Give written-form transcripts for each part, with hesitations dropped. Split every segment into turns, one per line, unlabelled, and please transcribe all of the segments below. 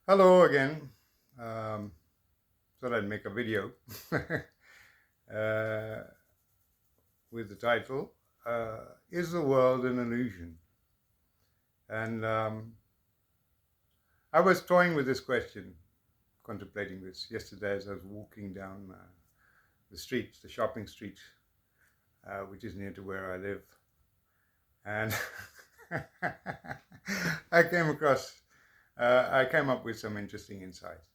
Hello again. Thought I'd make a video uh, with the title Is the World an Illusion? And I was toying with this question, contemplating this yesterday as I was walking down the street, the shopping street, which is near to where I live. And I came up with some interesting insights.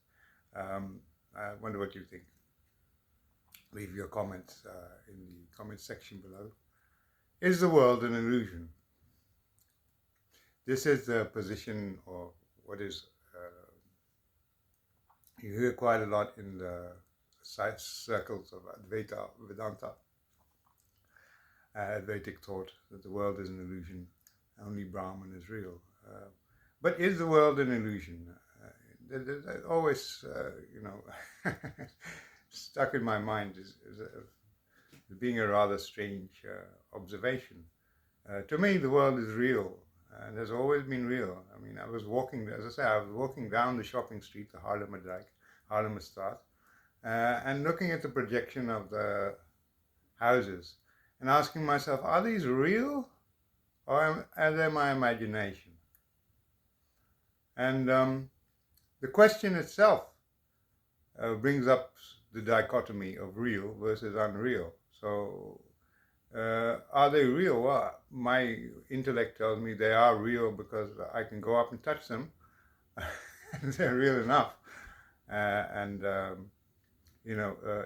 I wonder what you think. Leave your comments in the comment section below. Is the world an illusion? This is the position, or what is, you hear quite a lot in the circles of Advaita, Vedanta, Advaitic thought, that the world is an illusion, only Brahman is real. But is the world an illusion? That always, stuck in my mind as being a rather strange observation. To me, the world is real and has always been real. I mean, I was walking down the shopping street, the Haarlemmerstraat, and looking at the projection of the houses and asking myself, are these real or are they my imagination? And the question itself brings up the dichotomy of real versus unreal. So, are they real? Well, my intellect tells me they are real because I can go up and touch them. They're real enough.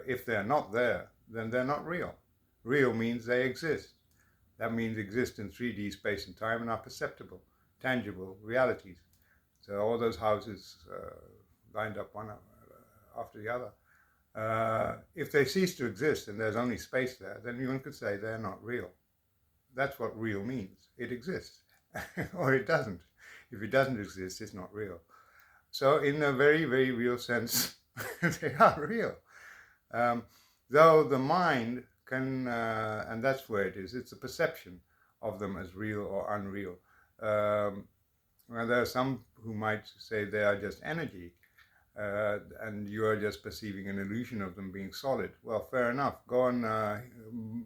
If they're not there, then they're not real. Real means they exist. That means exist in 3D space and time and are perceptible, tangible realities. So all those houses lined up one after the other. If they cease to exist and there's only space there, then one could say they're not real. That's what real means. It exists, or it doesn't. If it doesn't exist, it's not real. So in a very, very real sense, they are real. Though the mind can, and that's where it is, it's a perception of them as real or unreal. Well, there are some who might say they are just energy, and you are just perceiving an illusion of them being solid. Well, fair enough. Go and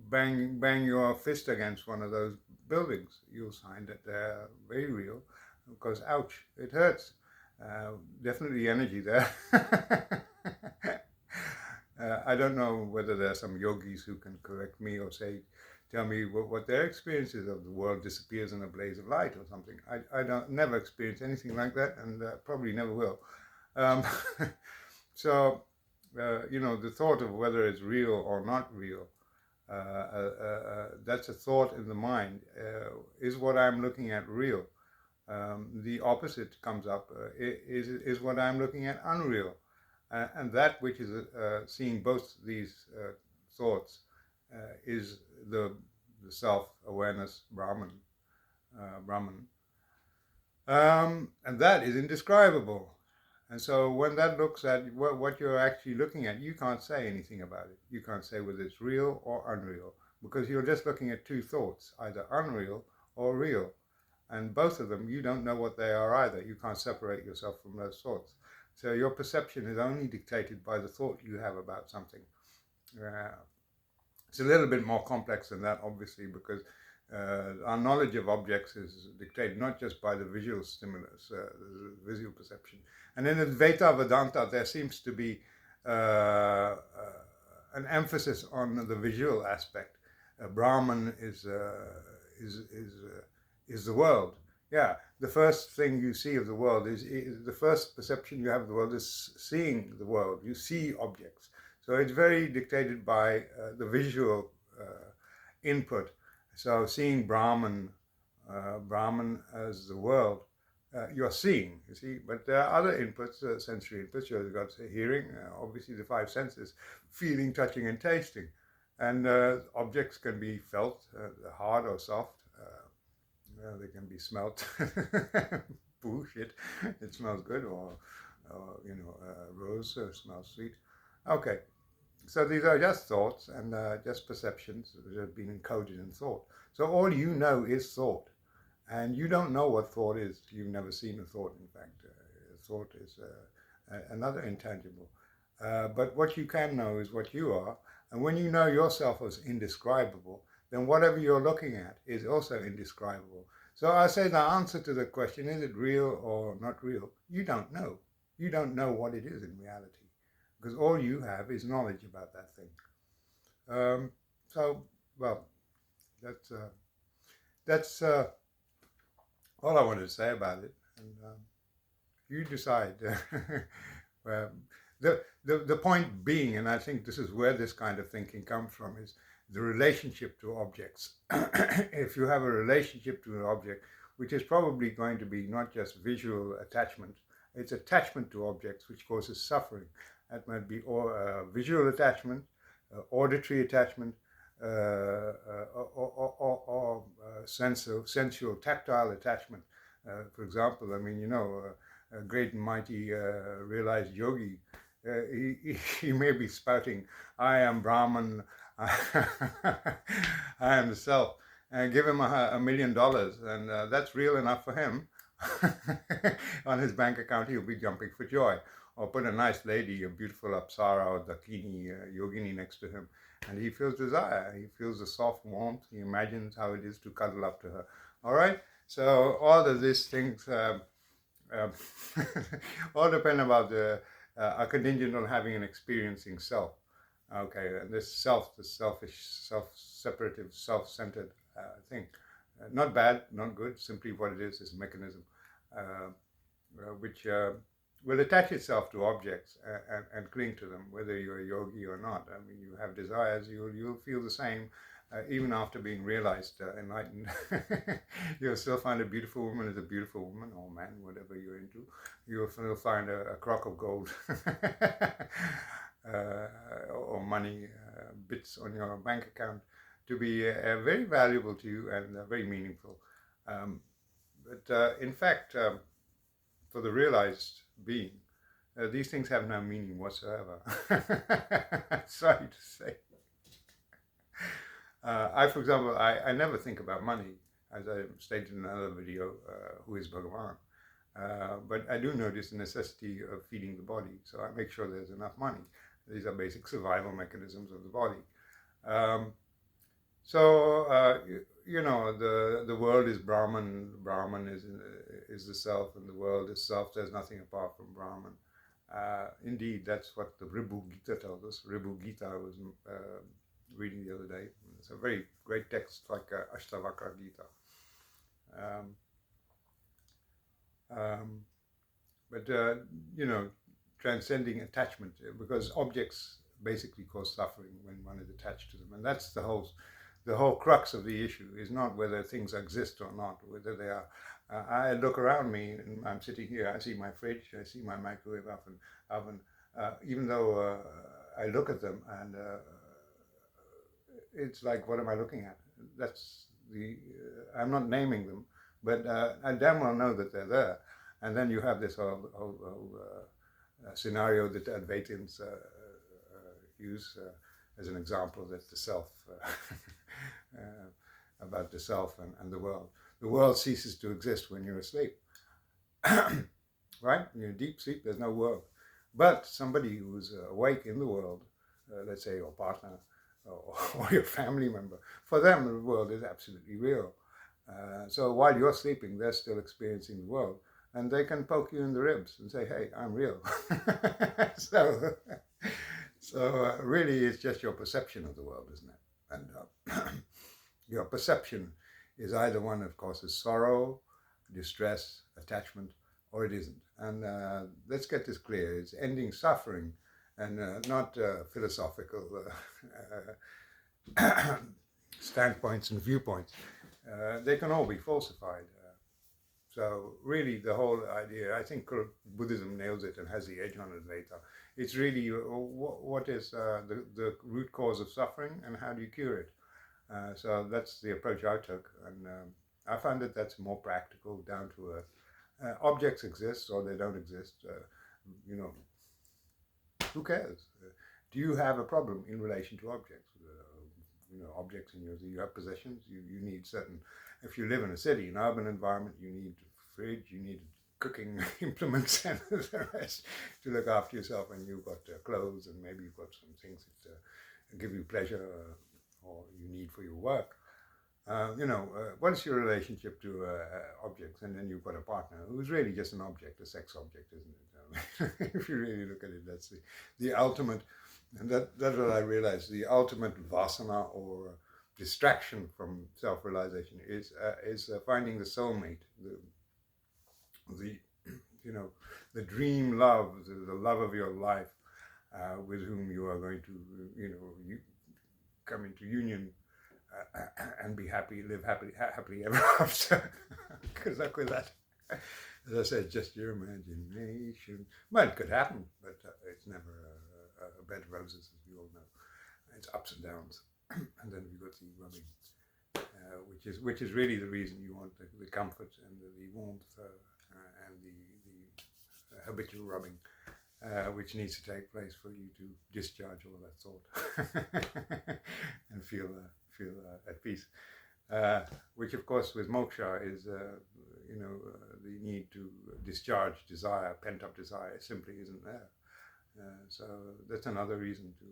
bang your fist against one of those buildings. You'll find that they're very real, because ouch, it hurts. Definitely energy there. I don't know whether there are some yogis who can correct me or tell me what their experience is of the world disappears in a blaze of light or something. I don't never experienced anything like that, and probably never will. So, the thought of whether it's real or not real, that's a thought in the mind. Is what I'm looking at real? The opposite comes up. Is what I'm looking at unreal? And that which is seeing both these thoughts is the self-awareness Brahman. And that is indescribable. And so when that looks at what you're actually looking at, you can't say anything about it. You can't say whether it's real or unreal, because you're just looking at two thoughts, either unreal or real. And both of them, you don't know what they are either. You can't separate yourself from those thoughts. So your perception is only dictated by the thought you have about something. It's a little bit more complex than that, obviously, because our knowledge of objects is dictated not just by the visual stimulus, the visual perception. And in Advaita Vedanta, there seems to be an emphasis on the visual aspect. Brahman is the world. Yeah, the first thing you see of the world is the first perception you have of the world is seeing the world. You see objects. So it's very dictated by the visual input. So seeing Brahman as the world, you're seeing, you see. But there are other inputs, sensory inputs. You've got hearing, obviously the five senses, feeling, touching, and tasting. And objects can be felt, hard or soft. They can be smelt. Bullshit. It smells good, or rose smells sweet. Okay. So these are just thoughts and just perceptions that have been encoded in thought. So all you know is thought. And you don't know what thought is. You've never seen a thought, in fact. thought is another intangible. But what you can know is what you are. And when you know yourself as indescribable, then whatever you're looking at is also indescribable. So I say the answer to the question, is it real or not real? You don't know. You don't know what it is in reality, because all you have is knowledge about that thing. So, well, that's all I wanted to say about it. And you decide. um, the point being, and I think this is where this kind of thinking comes from, is the relationship to objects. If you have a relationship to an object, which is probably going to be not just visual attachment, it's attachment to objects which causes suffering. That might be visual attachment, auditory attachment, or sensual, tactile attachment. For example, I mean, a great and mighty realized yogi, he may be spouting, I am Brahman, I am the self, and give him $1 million, and that's real enough for him. On his bank account, he'll be jumping for joy. Or put a nice lady, a beautiful Apsara or Dakini, Yogini next to him, and he feels desire. He feels the soft warmth. He imagines how it is to cuddle up to her. All right? So all of these things all depend about are contingent on having an experiencing self. Okay, and this self, the selfish, self-separative, self-centered thing. Not bad, not good, simply what it is a mechanism which will attach itself to objects and cling to them, whether you're a yogi or not. I mean, you have desires, you'll feel the same even after being realized, enlightened. You'll still find a beautiful woman as a beautiful woman, or man, whatever you're into. You'll still find a crock of gold or money, bits on your bank account to be very valuable to you and very meaningful. But in fact, for the realized being, these things have no meaning whatsoever. Sorry to say. For example, I never think about money, as I stated in another video, who is Bhagavan. But I do notice the necessity of feeding the body, so I make sure there's enough money. These are basic survival mechanisms of the body. The world is Brahman. Brahman is the self, and the world is self. There's nothing apart from Brahman. Indeed, that's what the Ribhu Gita tells us. Ribhu Gita I was reading the other day. It's a very great text, like Ashtavakra Gita. Transcending attachment, because objects basically cause suffering when one is attached to them, and that's the whole crux of the issue. Is not whether things exist or not, whether they are. I look around me, and I'm sitting here. I see my fridge, I see my microwave oven. Even though I look at them, and it's like, what am I looking at? That's I'm not naming them, but I damn well know that they're there. And then you have this whole scenario that Advaitins use as an example, that the self, about the self and the world. The world ceases to exist when you're asleep. Right? When you're deep sleep, there's no world. But somebody who's awake in the world, let's say your partner or your family member, for them the world is absolutely real. So while you're sleeping, they're still experiencing the world. And they can poke you in the ribs and say, hey, I'm real. So really it's just your perception of the world, isn't it? And your perception is either one, of course, is sorrow, distress, attachment, or it isn't. And let's get this clear. It's ending suffering and not philosophical standpoints and viewpoints. They can all be falsified. So really the whole idea, I think Buddhism nails it and has the edge on it later. It's really what is the root cause of suffering and how do you cure it? So that's the approach I took, and I find that that's more practical, down to earth. Objects exist or they don't exist, who cares? Do you have a problem in relation to objects? Objects in yours, you have possessions, you need certain, if you live in a city, an urban environment, you need a fridge, you need cooking implements and the rest to look after yourself, and you've got clothes, and maybe you've got some things that give you pleasure or you need for your work. What is your relationship to objects? And then you've got a partner who's really just an object, a sex object, isn't it? If you really look at it, that's the ultimate, and that's what I realized, the ultimate vasana or distraction from self-realization is finding the soulmate, the the dream love, the love of your life, with whom you are going to come into union and be happy, live happily ever after. Good luck with that. As I said, just your imagination. Well, it could happen, but it's never a bed of roses, as we all know. It's ups and downs, and then we've got the rubbing, which is really the reason you want the comfort and the warmth and the habitual rubbing, which needs to take place for you to discharge all that thought and feel at peace. Which, of course, with moksha is the need to discharge desire, pent-up desire, simply isn't there. So that's another reason to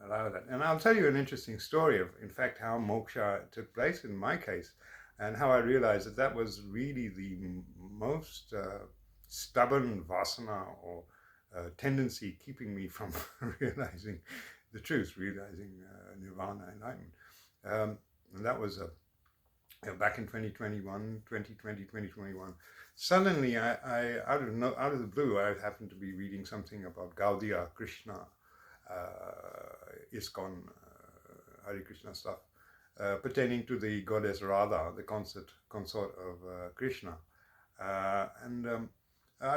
allow that. And I'll tell you an interesting story of, in fact, how moksha took place in my case, and how I realized that was really the most stubborn vasana or tendency keeping me from realizing the truth, realizing Nirvana, enlightenment. And that was back in 2021. Suddenly, I out of the blue, I happened to be reading something about Gaudiya, Krishna, ISKCON, Hare Krishna stuff, pertaining to the goddess Radha, the consort of Krishna.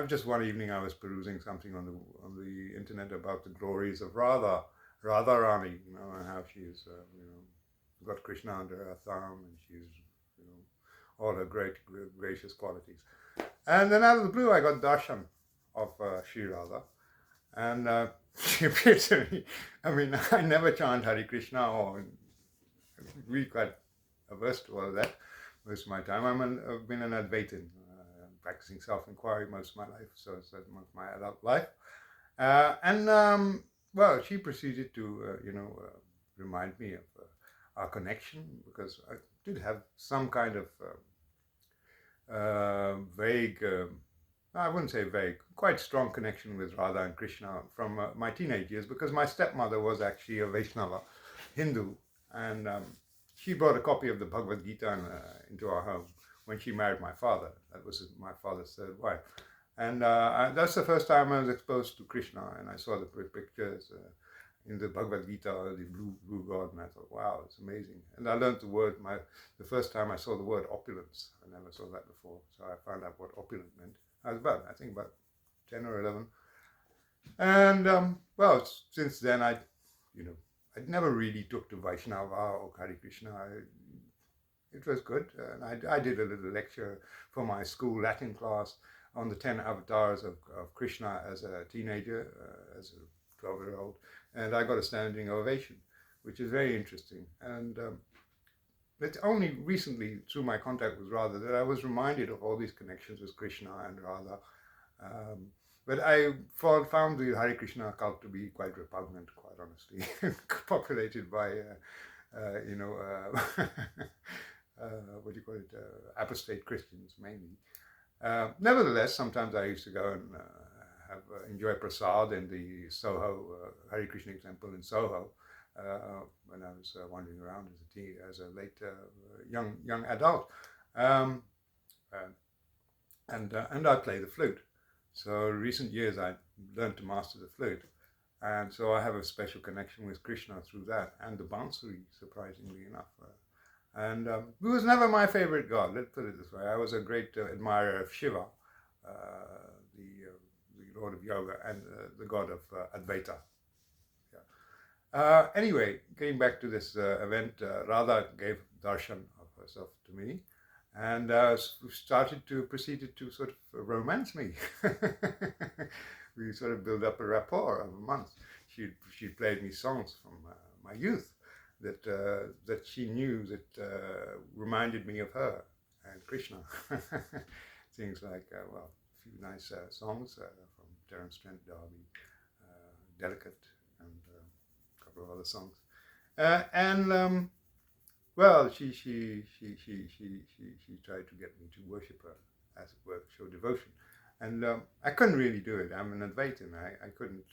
Just one evening I was perusing something on the internet about the glories of Radharani, and how she is, got Krishna under her thumb, and she's, all her great gracious qualities. And then out of the blue, I got darshan of Sri Radha, and she appeared to me. I mean, I never chant Hare Krishna or really quite averse to all of that most of my time. I've been an Advaitin, practicing self-inquiry most of my life, so it's most of my adult life. Well, she proceeded to, remind me of our connection, because I did have some kind of vague, I wouldn't say vague, quite strong connection with Radha and Krishna from my teenage years, because my stepmother was actually a Vaishnava Hindu, and she brought a copy of the Bhagavad Gita into our home when she married my father. That was my father's third wife. And that's the first time I was exposed to Krishna, and I saw the pictures in the Bhagavad Gita, the blue god, and I thought, wow, it's amazing. And I learned the word, the first time I saw the word opulence. I never saw that before, so I found out what opulent meant. I was about 10 or 11. And, well, since then, I never really took to Vaishnava or Hare Krishna. It was good, and I did a little lecture for my school Latin class on the 10 avatars of Krishna as a teenager, as a 12-year-old, and I got a standing ovation, which is very interesting. And it's only recently, through my contact with Radha, that I was reminded of all these connections with Krishna and Radha. But I found the Hare Krishna cult to be quite repugnant, quite honestly, populated by, apostate Christians mainly. Nevertheless, sometimes I used to go and enjoy prasad in the Soho Hare Krishna temple in Soho when I was wandering around as a late young adult, and I play the flute. So in recent years I learned to master the flute, and so I have a special connection with Krishna through that, and the bansuri, surprisingly enough. And he was never my favorite god, let's put it this way. I was a great admirer of Shiva, the Lord of Yoga, and the god of Advaita. Yeah. Anyway, getting back to this event, Radha gave darshan of herself to me, and proceeded to sort of romance me. We sort of built up a rapport over months. She played me songs from my youth that she knew that reminded me of her and Krishna. Things like, few nice songs from Terence Trent D'Arby, Delicate, and a couple of other songs. Well, she tried to get me to worship her, as it were, show devotion. And I couldn't really do it. I'm an Advaitin. I couldn't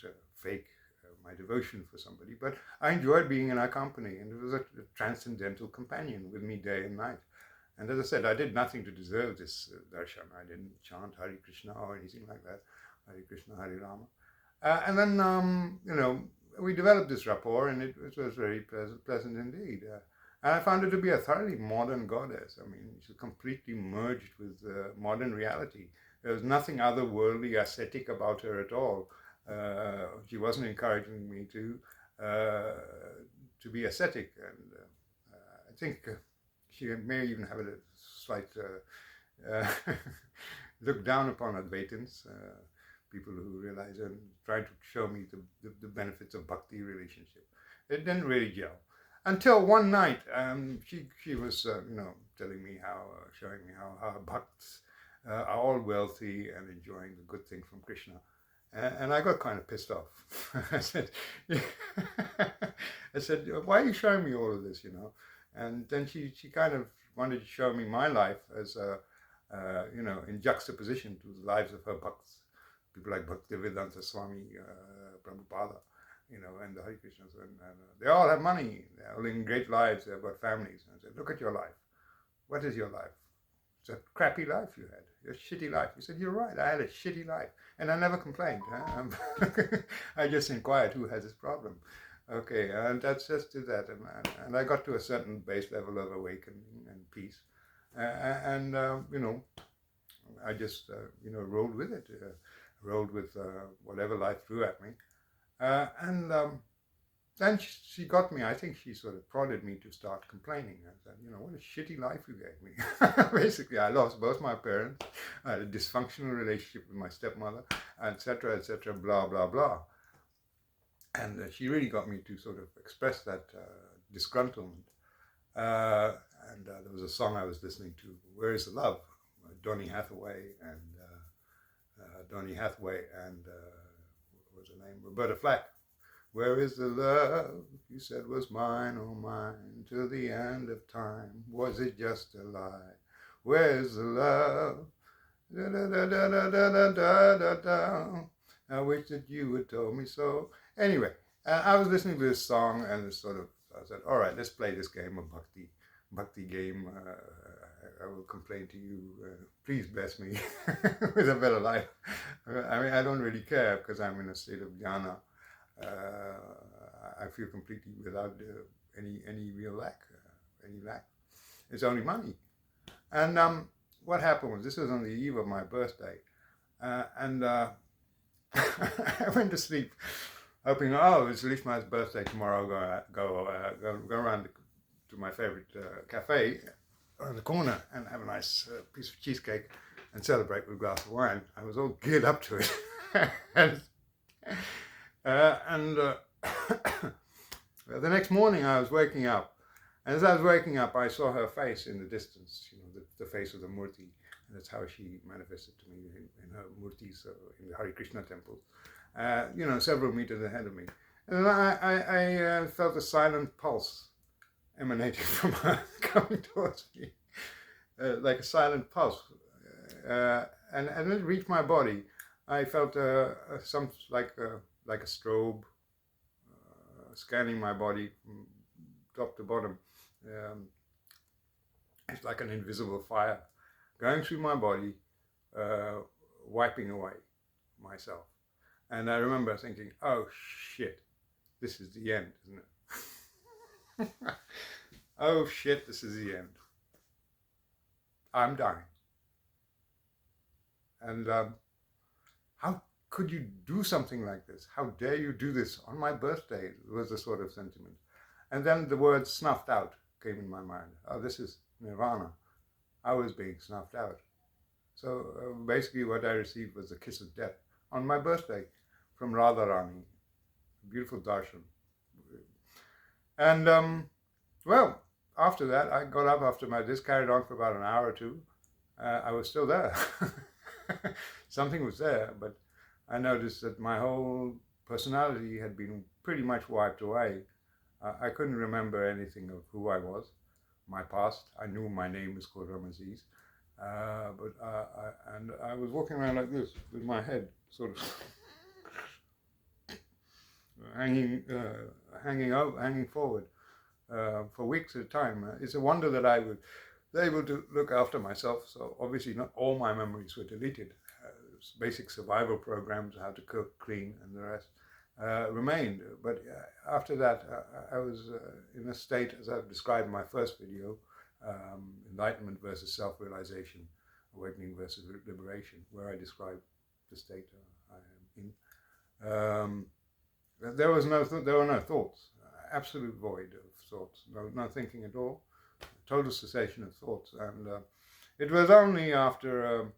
fake my devotion for somebody, but I enjoyed being in her company, and it was a transcendental companion with me day and night. And as I said, I did nothing to deserve this darshan. I didn't chant Hare Krishna or anything like that. Hare Krishna, Hare Rama. And then, we developed this rapport, and it was very pleasant indeed. And I found her to be a thoroughly modern goddess. I mean, she's completely merged with modern reality. There was nothing otherworldly, ascetic about her at all. She wasn't encouraging me to be ascetic, and I think she may even have a slight look down upon Advaitins, people who realize and trying to show me the benefits of bhakti relationship. It didn't really gel. Until one night, she was, telling me showing me how bhakts are all wealthy and enjoying the good thing from Krishna. And I got kind of pissed off. I said, why are you showing me all of this, And then she kind of wanted to show me my life as, in juxtaposition to the lives of her bhakts. People like Bhaktivedanta Swami Prabhupada, and the Hare Krishnas. And they all have money. They're all in great lives. They've got families. And I said, look at your life. What is your life? It's a crappy life you had. A shitty life. He said, you're right. I had a shitty life. And I never complained. I just inquired who has this problem. Okay, and that's just that. And I got to a certain base level of awakening and peace. I just, rolled with it. Rolled with whatever life threw at me. Then she got me, I think she sort of prodded me to start complaining. I said, what a shitty life you gave me. Basically, I lost both my parents. I had a dysfunctional relationship with my stepmother, etc., blah, blah, blah. And she really got me to sort of express that disgruntlement. And there was a song I was listening to, Where is the Love? Donny Hathaway and what was her name? Roberta Flack. Where is the love you said was mine, oh mine, till the end of time? Was it just a lie? Where's the love? Da, da, da, da, da, da, da, da, da. I wish that you had told me so. Anyway, I was listening to this song, and I said, all right, let's play this game of bhakti game. I will complain to you. Please bless me with a better life. I mean, I don't really care because I'm in a state of jnana. I feel completely without any real lack, It's only money. And what happened was, this was on the eve of my birthday, and I went to sleep, hoping, it's Lishma's birthday tomorrow. I'll go around to my favorite cafe on the corner and have a nice piece of cheesecake and celebrate with a glass of wine. I was all geared up to it. The next morning I was waking up, and as I was waking up, I saw her face in the distance, the face of the Murti, and that's how she manifested to me in her Murtis in the Hare Krishna temples, several meters ahead of me. And then I felt a silent pulse emanating from her, coming towards me, like a silent pulse, and it reached my body. I felt some like a strobe scanning my body from top to bottom. It's like an invisible fire going through my body, wiping away myself. And I remember thinking, oh shit, this is the end, isn't it? Oh shit, this is the end. I'm dying. And how could you do something like this? How dare you do this on my birthday? Was the sort of sentiment. And then the word snuffed out came in my mind. Oh, this is Nirvana. I was being snuffed out. So basically what I received was a kiss of death on my birthday from Radharani. Beautiful darshan. And well, after that, I got up after this carried on for about an hour or two. I was still there. Something was there, but I noticed that my whole personality had been pretty much wiped away. I couldn't remember anything of who I was, my past. I knew my name was called Ramesses, and I was walking around like this with my head sort of hanging forward for weeks at a time. It's a wonder that I was able to look after myself. So obviously, not all my memories were deleted. Basic survival programs, how to cook, clean, and the rest remained. But after that, I was in a state, as I've described in my first video, enlightenment versus self-realization, awakening versus liberation, where I describe the state I am in. There were no thoughts, absolute void of thoughts, no thinking at all, total cessation of thoughts. And it was only after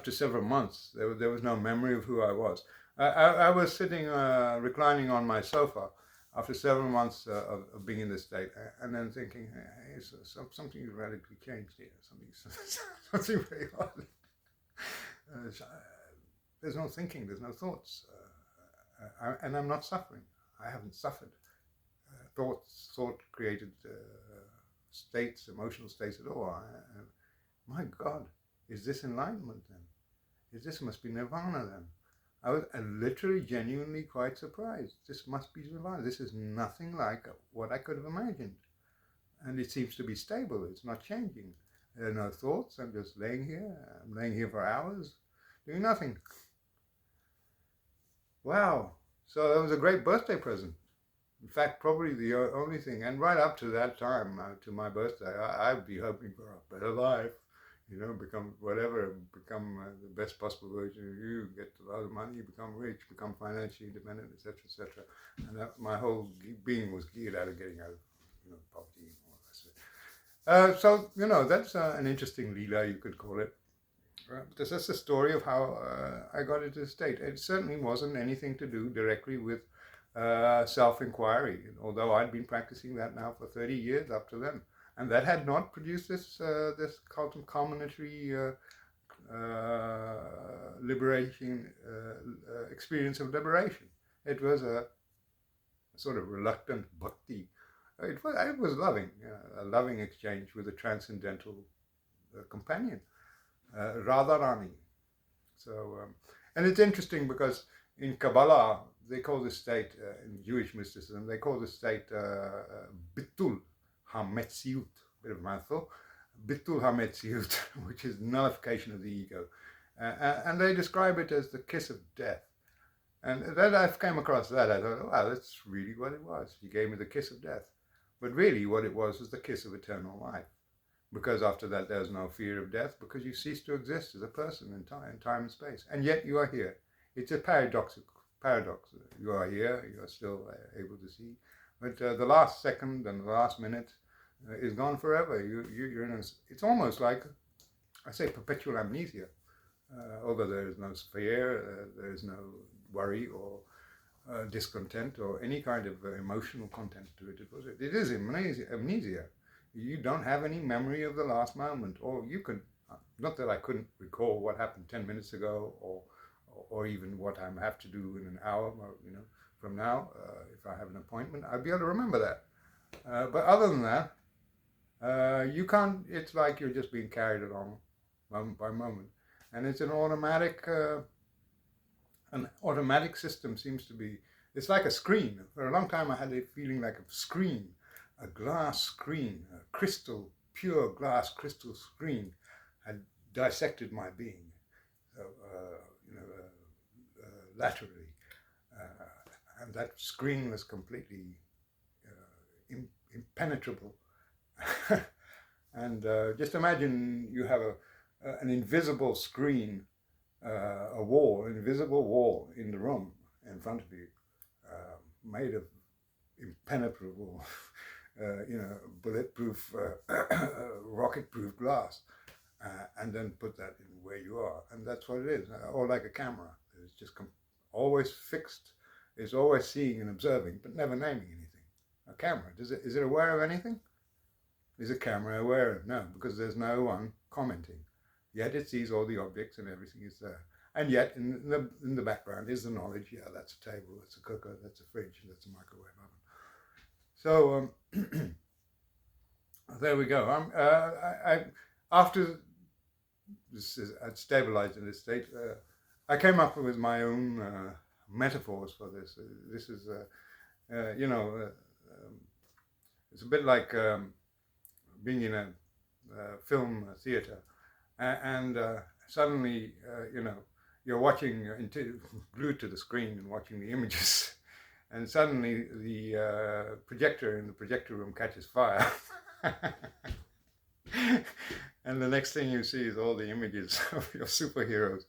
several months there was no memory of who I was. I was sitting reclining on my sofa after several months of being in this state, and then thinking, hey, something radically changed here. Something very odd. There's no thinking. There's no thoughts. And I'm not suffering. I haven't suffered. Thought created states, emotional states at all. My God, is this enlightenment then? This must be Nirvana then? I was literally, genuinely quite surprised. This must be Nirvana. This is nothing like what I could have imagined. And it seems to be stable. It's not changing. There are no thoughts. I'm just laying here. I'm laying here for hours, doing nothing. Wow. So that was a great birthday present. In fact, probably the only thing. And right up to that time, to my birthday, I'd be hoping for a better life. Become whatever, become the best possible version of you, get a lot of money, become rich, become financially independent, etc., etc. And my whole being was geared out of getting out of poverty and all the rest of it. So, that's an interesting leela, you could call it. Because that's the story of how I got into the state. It certainly wasn't anything to do directly with self-inquiry, although I'd been practicing that now for 30 years up to then. And that had not produced this culminatory liberation experience of liberation. It was a sort of reluctant bhakti. It was loving, a loving exchange with a transcendental companion, Radharani. So, and it's interesting because in Kabbalah they call this state, in Jewish mysticism, they call this state bitul hametziut, bit of a mouthful, bitul hametziut, which is nullification of the ego, and they describe it as the kiss of death. And then I came across that. I thought, wow, that's really what it was. He gave me the kiss of death, but really, what it was the kiss of eternal life. Because after that, there's no fear of death, because you cease to exist as a person in time and space, and yet you are here. It's a paradox. You are here. You are still able to see, but the last second and the last minute is gone forever. You're in it's almost like, I say, perpetual amnesia. Although there is no fear, there is no worry or discontent or any kind of emotional content to it. It is amnesia. You don't have any memory of the last moment, or you can. Not that I couldn't recall what happened 10 minutes ago, or even what I have to do in an hour, from now. If I have an appointment, I'd be able to remember that. But other than that, you can't. It's like you're just being carried along, moment by moment, and it's an automatic system. Seems to be. It's like a screen. For a long time, I had a feeling like a screen, a glass screen, a pure glass crystal screen, had dissected my being, laterally, and that screen was completely impenetrable. And just imagine you have an invisible screen, invisible wall in the room in front of you, made of impenetrable, bulletproof, rocket-proof glass, and then put that in where you are, and that's what it is. Or like a camera, it's just always fixed. It's always seeing and observing, but never naming anything. A camera, is it aware of anything? Is a camera aware of? No, because there's no one commenting. Yet it sees all the objects and everything is there. And yet in the background is the knowledge, yeah, that's a table, that's a cooker, that's a fridge, that's a microwave oven. So there we go. After this I'd stabilized in this state, I came up with my own metaphors for this. This is, it's a bit like being in a film theater, and suddenly, you're watching glued to the screen and watching the images, and suddenly the projector in the projector room catches fire. And the next thing you see is all the images of your superheroes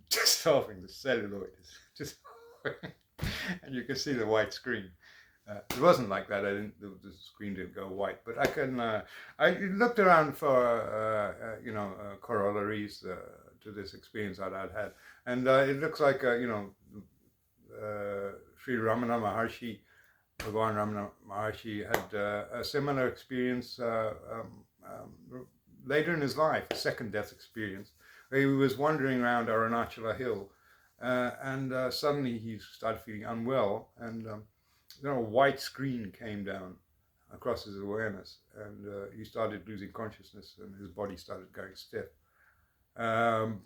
dissolving, the celluloid is dissolving, and you can see the white screen. It wasn't like that. The screen didn't go white, but I looked around for corollaries to this experience that I'd had, and it looks like Sri Ramana Maharshi, Bhagavan Ramana Maharshi had a similar experience later in his life, a second death experience, where he was wandering around Arunachala Hill, and suddenly he started feeling unwell, and a white screen came down across his awareness, and he started losing consciousness, and his body started going stiff. It's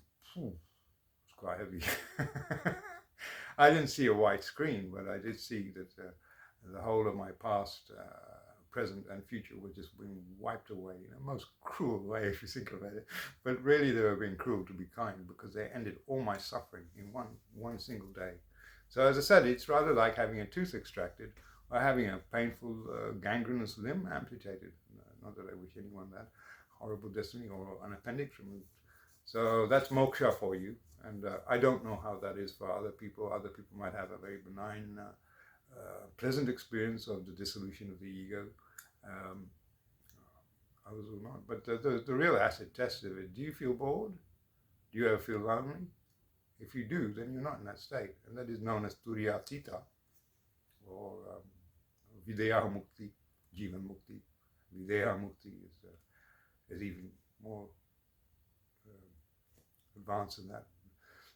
quite heavy. I didn't see a white screen, but I did see that the whole of my past, present, and future were just being wiped away in a most cruel way, if you think about it. But really, they were being cruel to be kind, because they ended all my suffering in one single day. So as I said, it's rather like having a tooth extracted or having a painful gangrenous limb amputated. Not that I wish anyone that horrible destiny, or an appendix removed. So that's moksha for you. And I don't know how that is for other people. Other people might have a very benign, pleasant experience of the dissolution of the ego. Others will not. But the real acid test of it, do you feel bored? Do you ever feel lonely? If you do, then you're not in that state. And that is known as Turiya Tita, or Videha Mukti, Jivan Mukti. Videha Mukti is even more advanced than that.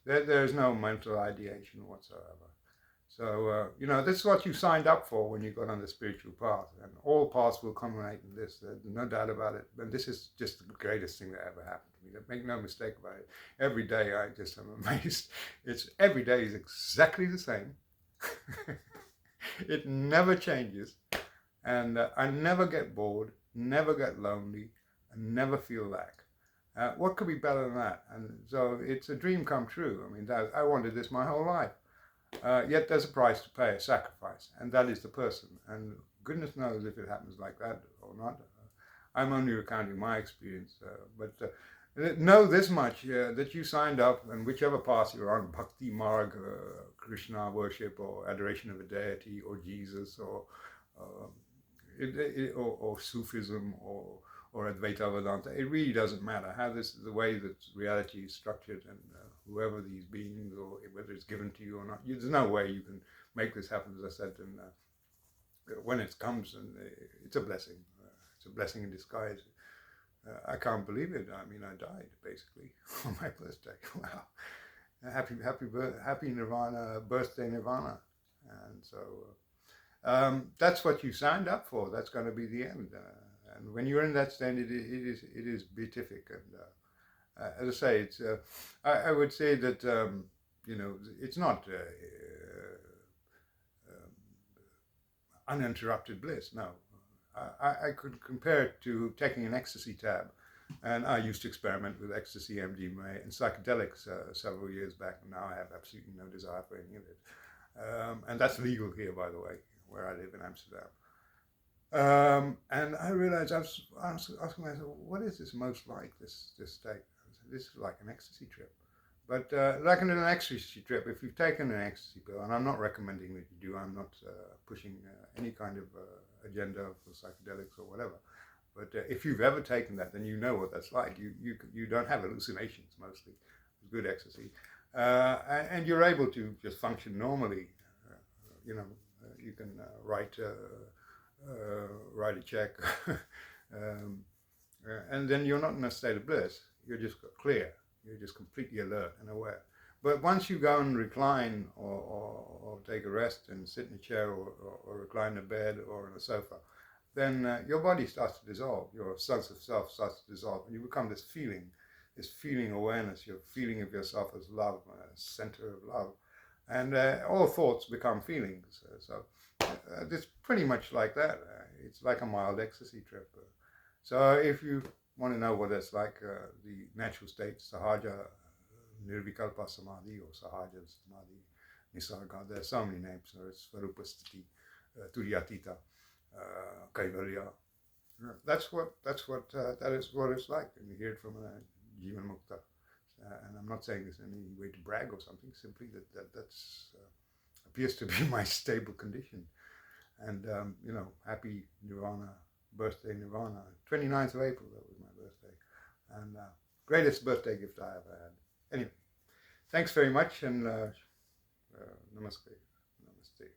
There is no mental ideation whatsoever. So, this is what you signed up for when you got on the spiritual path. And all paths will culminate in this. There's no doubt about it. And this is just the greatest thing that ever happened to me. Make no mistake about it. Every day I just am amazed. Every day is exactly the same. It never changes. And I never get bored, never get lonely, and never feel lack. What could be better than that? And so it's a dream come true. I mean, I wanted this my whole life. Yet there's a price to pay, a sacrifice, and that is the person. And goodness knows if it happens like that or not. I'm only recounting my experience, but know this much, that you signed up, and whichever path you're on, bhakti marg, Krishna worship, or adoration of a deity, or Jesus, or Sufism, or Advaita Vedanta, it really doesn't matter how the way that reality is structured, and whoever these beings, or whether it's given to you or not, there's no way you can make this happen, as I said. And when it comes, and it's a blessing. It's a blessing in disguise. I can't believe it. I mean, I died basically on my birthday. Wow! Happy Nirvana, birthday Nirvana. And so that's what you signed up for. That's going to be the end. And when you're in that state, it is beatific. And as I say, it's I would say that it's not uninterrupted bliss. No, I could compare it to taking an ecstasy tab, and I used to experiment with ecstasy, MDMA, and psychedelics several years back. And now I have absolutely no desire for any of it, and that's legal here, by the way, where I live in Amsterdam. And I realized I was asking myself, what is this most like, this state? This is like an ecstasy trip. But like in an ecstasy trip, if you've taken an ecstasy pill, and I'm not recommending that you do, I'm not pushing any kind of agenda for psychedelics or whatever. But if you've ever taken that, then you know what that's like. You don't have hallucinations mostly. It's good ecstasy. And you're able to just function normally. You can write a check, and then you're not in a state of bliss. you're just clear. You're just completely alert and aware. But once you go and recline or take a rest and sit in a chair or recline in a bed or on a sofa, then your body starts to dissolve. Your sense of self starts to dissolve, and you become this feeling awareness. Your feeling of yourself as love, center of love, and all thoughts become feelings. So it's pretty much like that. It's like a mild ecstasy trip. So if you want to know what that's like, the natural state, sahaja, nirvikalpa samadhi, or sahaja samadhi, nisarga, there are so many names. It's svarupasthiti, turyatita, kaivalya. That is what it's like, and you hear it from Jivan Mukta. And I'm not saying this in any way to brag or something. Simply that's appears to be my stable condition. And happy Nirvana, birthday Nirvana, 29th of April. That was my birthday, and greatest birthday gift I ever had. Anyway, thanks very much, and namaste, namaste.